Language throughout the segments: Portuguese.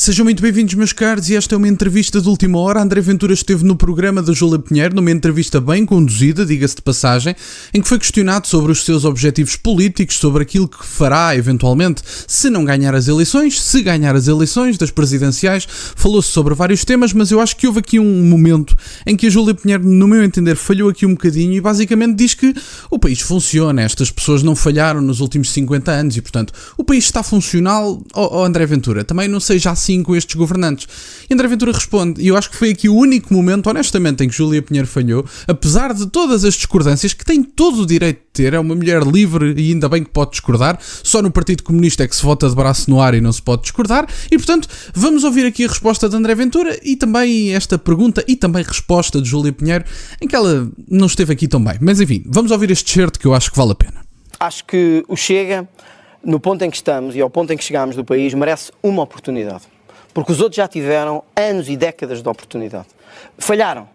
Sejam muito bem-vindos, meus caros, e esta é uma entrevista de última hora. André Ventura esteve no programa da Júlia Pinheiro, numa entrevista bem conduzida, diga-se de passagem, em que foi questionado sobre os seus objetivos políticos, sobre aquilo que fará, eventualmente, se não ganhar as eleições, se ganhar as eleições das presidenciais. Falou-se sobre vários temas, mas eu acho que houve aqui um momento em que a Júlia Pinheiro, no meu entender, falhou aqui um bocadinho e basicamente diz que o país funciona, estas pessoas não falharam nos últimos 50 anos e, portanto, o país está funcional. André Ventura, também não seja assim com estes governantes. E André Ventura responde, e eu acho que foi aqui o único momento, honestamente, em que Júlia Pinheiro falhou, apesar de todas as discordâncias, que tem todo o direito de ter, é uma mulher livre e ainda bem que pode discordar, só no Partido Comunista é que se vota de braço no ar e não se pode discordar, e portanto, vamos ouvir aqui a resposta de André Ventura e também esta pergunta e também resposta de Júlia Pinheiro, em que ela não esteve aqui tão bem. Mas enfim, vamos ouvir este certo que eu acho que vale a pena. Acho que o Chega, no ponto em que estamos e ao ponto em que chegámos do país, merece uma oportunidade. Porque os outros já tiveram anos e décadas de oportunidade. Falharam.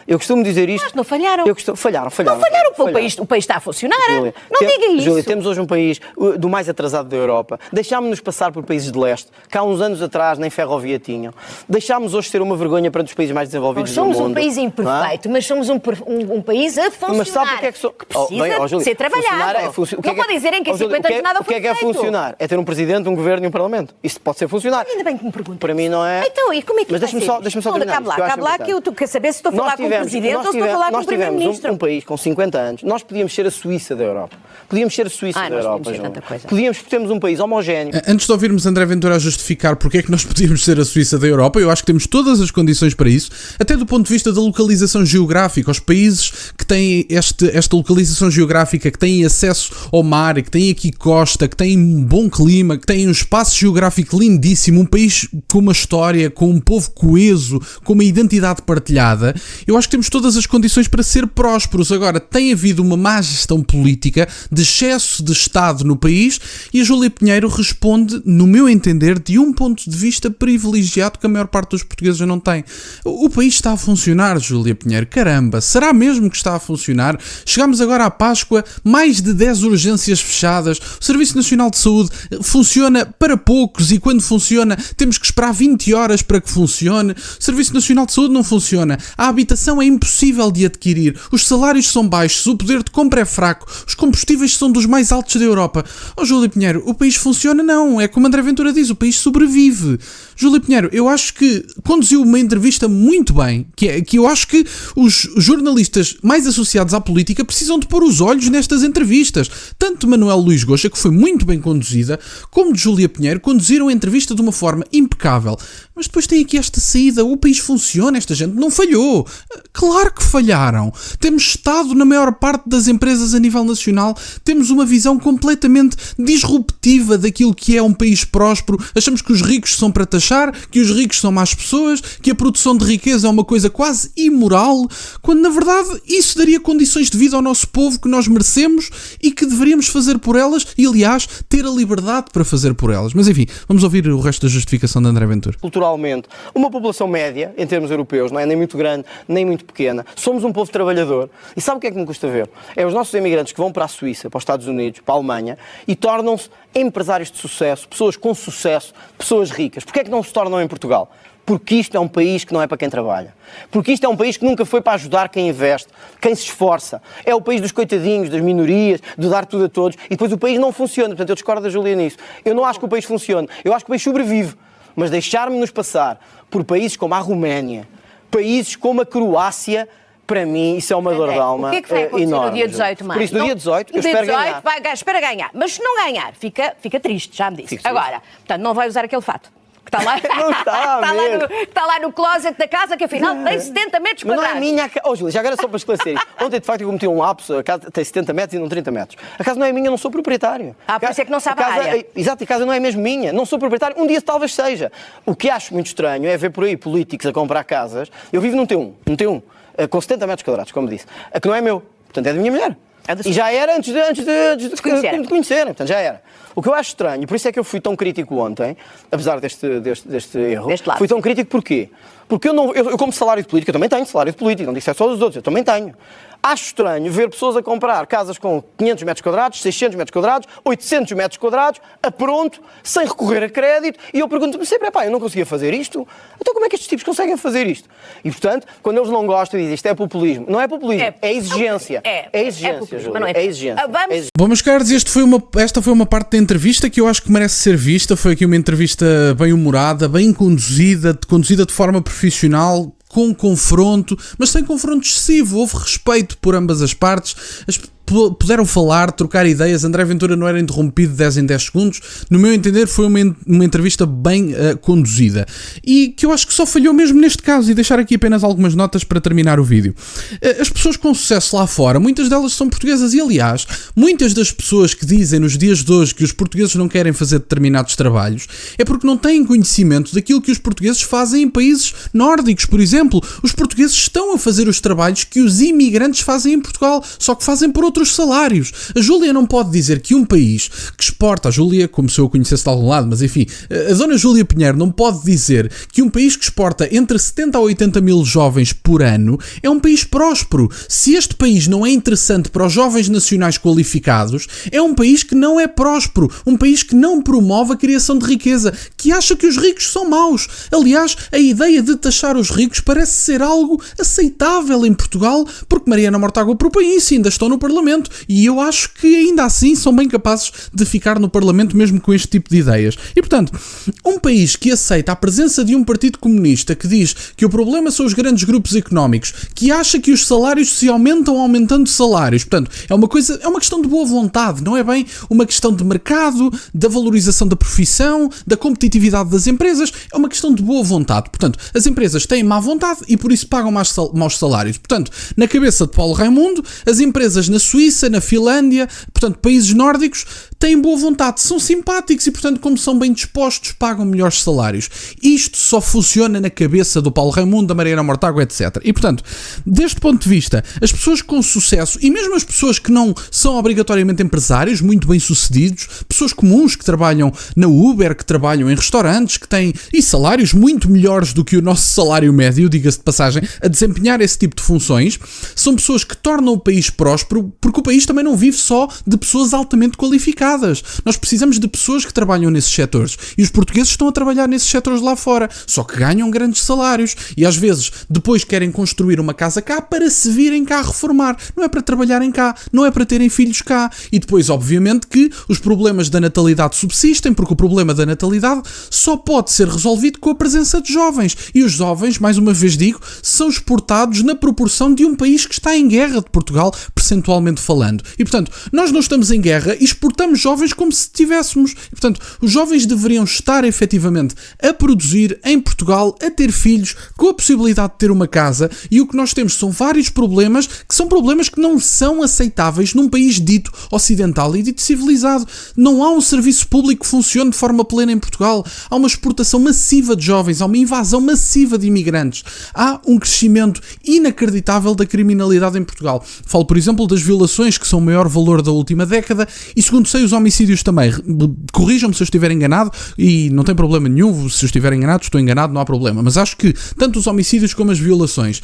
Eu costumo dizer isto... Mas não falharam. Falharam. Não falharam, o país está a funcionar. Júlia, não diga isso. Júlia, temos hoje um país do mais atrasado da Europa. Deixámos-nos passar por países de leste, que há uns anos atrás nem ferrovia tinham. Deixámos hoje ser uma vergonha para os países mais desenvolvidos do mundo. Nós somos um país imperfeito, mas somos um país a funcionar. Mas sabe porque é que precisa ser trabalhado. Não pode dizer que em 50 anos nada foi feito. O que é funcionar? É ter um presidente, um governo e um parlamento. Isso pode ser funcionar. Ainda bem que me perguntas. Para mim não é... Então, e como é que mas deixa-me só terminar. Cabe lá que eu quero saber se estou a falar com o presidente ou se estou a falar com o primeiro-ministro. Nós tivemos um país com 50 anos, nós podíamos ser a Suíça da Europa. Podíamos ser a Suíça da Europa, João. Podíamos, porque temos um país homogéneo. Antes de ouvirmos André Ventura a justificar porque é que nós podíamos ser a Suíça da Europa, eu acho que temos todas as condições para isso, até do ponto de vista da localização geográfica. Os países que têm esta localização geográfica, que têm acesso ao mar, que têm aqui costa, que têm um bom clima, que têm um espaço geográfico lindíssimo, um país com uma história, com um povo coeso, com uma identidade partilhada, eu acho que temos todas as condições para ser prósperos. Agora, tem havido uma má gestão política, de excesso de Estado no país, e a Júlia Pinheiro responde, no meu entender, de um ponto de vista privilegiado que a maior parte dos portugueses não tem. O país está a funcionar, Júlia Pinheiro. Caramba, será mesmo que está a funcionar? Chegamos agora à Páscoa, mais de 10 urgências fechadas, o Serviço Nacional de Saúde funciona para poucos e quando funciona temos que esperar 20 horas para que funcione. O Serviço Nacional de Saúde não funciona. A habitação é impossível de adquirir. Os salários são baixos, o poder de compra é fraco, os combustíveis são dos mais altos da Europa. Júlia Pinheiro, o país funciona? Não. É como André Ventura diz, o país sobrevive. Júlia Pinheiro, eu acho que conduziu uma entrevista muito bem, que eu acho que os jornalistas mais associados à política precisam de pôr os olhos nestas entrevistas. Tanto de Manuel Luís Goxa, que foi muito bem conduzida, como de Júlia Pinheiro, conduziram a entrevista de uma forma impecável. Mas depois tem aqui esta saída, o país funciona, esta gente não falhou. Claro que falharam. Temos Estado na maior parte das empresas a nível nacional, temos uma visão completamente disruptiva daquilo que é um país próspero, achamos que os ricos são para taxar, que os ricos são más pessoas, que a produção de riqueza é uma coisa quase imoral, quando na verdade isso daria condições de vida ao nosso povo que nós merecemos e que deveríamos fazer por elas e, aliás, ter a liberdade para fazer por elas. Mas enfim, vamos ouvir o resto da justificação de André Ventura. Culturalmente, uma população média, em termos europeus, não é nem muito grande, nem muito pequena. Somos um povo trabalhador. E sabe o que é que me custa ver? É os nossos imigrantes que vão para a Suíça, para os Estados Unidos, para a Alemanha e tornam-se empresários de sucesso, pessoas com sucesso, pessoas ricas. Porquê é que não se tornam em Portugal? Porque isto é um país que não é para quem trabalha. Porque isto é um país que nunca foi para ajudar quem investe, quem se esforça. É o país dos coitadinhos, das minorias, de dar tudo a todos. E depois o país não funciona. Portanto, eu discordo da Júlia nisso. Eu não acho que o país funcione. Eu acho que o país sobrevive. Mas deixar-me-nos passar por países como a Roménia, países como a Croácia, para mim, isso é uma dor de alma enorme. O que é que vai acontecer no dia 18, Por isso, no dia 18, eu espero ganhar. Espera ganhar. Mas se não ganhar, fica triste, já me disse. Agora, portanto, não vai usar aquele fato. Que está lá, não está lá no closet da casa, que afinal tem 70 metros quadrados. Mas não é minha... Júlia, já agora só para esclarecer isso. Ontem, de facto, eu cometi um lapso, a casa tem 70 metros e não 30 metros. A casa não é minha, eu não sou proprietário. Por isso é que não sabe a área. Exato, a casa não é mesmo minha, não sou proprietário. Um dia talvez seja. O que acho muito estranho é ver por aí políticos a comprar casas. Eu vivo num T1, com 70 metros quadrados, como disse. A que não é meu, portanto é da minha mulher. E já era antes de conhecerem, portanto já era. O que eu acho estranho, por isso é que eu fui tão crítico ontem, apesar deste erro, fui tão crítico porquê? Porque eu como salário de político, eu também tenho salário de político, não disse é só dos outros, eu também tenho. Acho estranho ver pessoas a comprar casas com 500 metros quadrados, 600 metros quadrados, 800 metros quadrados, a pronto, sem recorrer a crédito, e eu pergunto-me sempre, eu não conseguia fazer isto? Então como é que estes tipos conseguem fazer isto? E, portanto, quando eles não gostam e dizem isto é populismo, não é populismo, é exigência. É exigência, Júlia, é exigência. Bom, meus caros, esta foi uma parte da entrevista que eu acho que merece ser vista. Foi aqui uma entrevista bem humorada, bem conduzida de forma profissional, com confronto, mas sem confronto excessivo. Houve respeito por ambas as partes. Puderam falar, trocar ideias. André Ventura não era interrompido de 10 em 10 segundos. No meu entender, foi uma entrevista bem conduzida. E que eu acho que só falhou mesmo neste caso. E deixar aqui apenas algumas notas para terminar o vídeo. As pessoas com sucesso lá fora, muitas delas são portuguesas. E, aliás, muitas das pessoas que dizem nos dias de hoje que os portugueses não querem fazer determinados trabalhos é porque não têm conhecimento daquilo que os portugueses fazem em países nórdicos, por exemplo. Os portugueses estão a fazer os trabalhos que os imigrantes fazem em Portugal, só que fazem por outros salários. A Júlia não pode dizer que um país que exporta, a Júlia, como se eu a conhecesse de algum lado, mas enfim, a dona Júlia Pinheiro não pode dizer que um país que exporta entre 70 a 80 mil jovens por ano é um país próspero. Se este país não é interessante para os jovens nacionais qualificados, é um país que não é próspero, um país que não promove a criação de riqueza, que acha que os ricos são maus. Aliás, a ideia de taxar os ricos parece ser algo aceitável em Portugal, porque Mariana Mortágua propõe isso e ainda estão no Parlamento. E eu acho que ainda assim são bem capazes de ficar no Parlamento mesmo com este tipo de ideias. E portanto, um país que aceita a presença de um partido comunista que diz que o problema são os grandes grupos económicos, que acha que os salários se aumentam aumentando salários, portanto, é uma questão de boa vontade, não é bem uma questão de mercado, da valorização da profissão, da competitividade das empresas, é uma questão de boa vontade. Portanto, as empresas têm má vontade e por isso pagam maus salários. Portanto, na cabeça de Paulo Raimundo, as empresas na Suíça, na Finlândia, portanto, países nórdicos, têm boa vontade, são simpáticos e, portanto, como são bem dispostos, pagam melhores salários. Isto só funciona na cabeça do Paulo Raimundo, da Mariana Mortágua, etc. E, portanto, deste ponto de vista, as pessoas com sucesso, e mesmo as pessoas que não são obrigatoriamente empresários, muito bem-sucedidos, pessoas comuns que trabalham na Uber, que trabalham em restaurantes, que têm salários muito melhores do que o nosso salário médio, diga-se de passagem, a desempenhar esse tipo de funções, são pessoas que tornam o país próspero, porque o país também não vive só de pessoas altamente qualificadas. Nós precisamos de pessoas que trabalham nesses setores. E os portugueses estão a trabalhar nesses setores lá fora. Só que ganham grandes salários. E às vezes depois querem construir uma casa cá para se virem cá reformar. Não é para trabalharem cá. Não é para terem filhos cá. E depois, obviamente, que os problemas da natalidade subsistem, porque o problema da natalidade só pode ser resolvido com a presença de jovens. E os jovens, mais uma vez digo, são exportados na proporção de um país que está em guerra, de Portugal, percentualmente falando. E, portanto, nós não estamos em guerra e exportamos jovens como se tivéssemos. E, portanto, os jovens deveriam estar, efetivamente, a produzir em Portugal, a ter filhos, com a possibilidade de ter uma casa. E o que nós temos são vários problemas, que são problemas que não são aceitáveis num país dito ocidental e dito civilizado. Não há um serviço público que funcione de forma plena em Portugal. Há uma exportação massiva de jovens, há uma invasão massiva de imigrantes. Há um crescimento inacreditável da criminalidade em Portugal. Falo, por exemplo, das violações, que são o maior valor da última década, e segundo sei, os homicídios também. Corrijam-me se eu estiver enganado, e não tem problema nenhum, se eu estiver enganado, estou enganado, não há problema, mas acho que tanto os homicídios como as violações,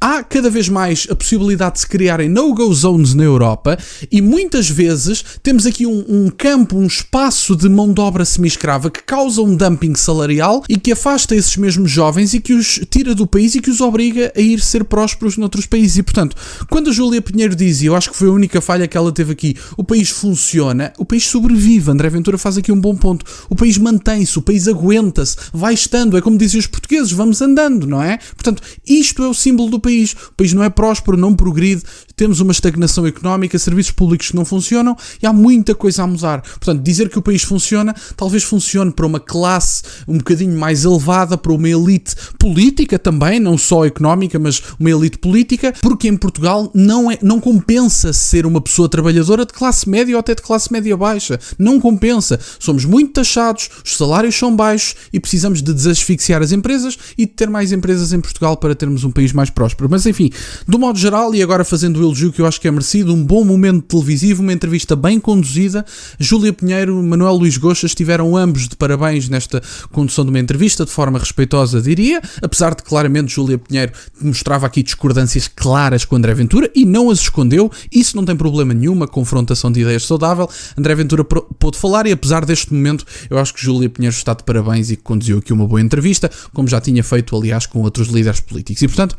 há cada vez mais a possibilidade de se criarem no-go zones na Europa e muitas vezes temos aqui um campo, um espaço de mão de obra semi-escrava que causa um dumping salarial e que afasta esses mesmos jovens e que os tira do país e que os obriga a ir ser prósperos noutros países. E, portanto, quando a Júlia Pinheiro diz, e eu acho que foi a única falha que ela teve aqui, o país funciona, o país sobrevive. André Ventura faz aqui um bom ponto. O país mantém-se, o país aguenta-se, vai estando, é como diziam os portugueses, vamos andando, não é? Portanto, isto é o símbolo do país. O país não é próspero, não progride, temos uma estagnação económica, serviços públicos que não funcionam e há muita coisa a mudar. Portanto, dizer que o país funciona, talvez funcione para uma classe um bocadinho mais elevada, para uma elite política também, não só económica, mas uma elite política, porque em Portugal não compensa ser uma pessoa trabalhadora de classe média ou até de classe média baixa. Não compensa. Somos muito taxados, os salários são baixos e precisamos de desasfixiar as empresas e de ter mais empresas em Portugal para termos um país mais próspero. próspero. Mas enfim, do modo geral, e agora fazendo o elogio que eu acho que é merecido, um bom momento televisivo, uma entrevista bem conduzida. Júlia Pinheiro, Manuel Luís Goxa estiveram ambos de parabéns nesta condução de uma entrevista, de forma respeitosa, diria, apesar de claramente Júlia Pinheiro mostrava aqui discordâncias claras com André Ventura e não as escondeu. Isso não tem problema nenhum, uma confrontação de ideias saudável. André Ventura pôde falar e apesar deste momento, eu acho que Júlia Pinheiro está de parabéns e que conduziu aqui uma boa entrevista, como já tinha feito, aliás, com outros líderes políticos. E, portanto,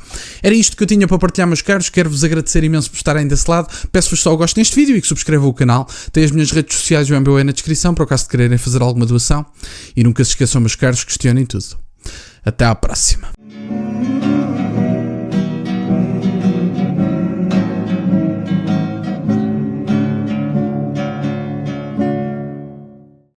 era isto que eu tinha para partilhar, meus caros. Quero-vos agradecer imenso por estarem desse lado. Peço-vos só o gosto neste vídeo e que subscrevam o canal. Tem as minhas redes sociais e o MBA na descrição, para o caso de quererem fazer alguma doação. E nunca se esqueçam, meus caros, questionem tudo. Até à próxima.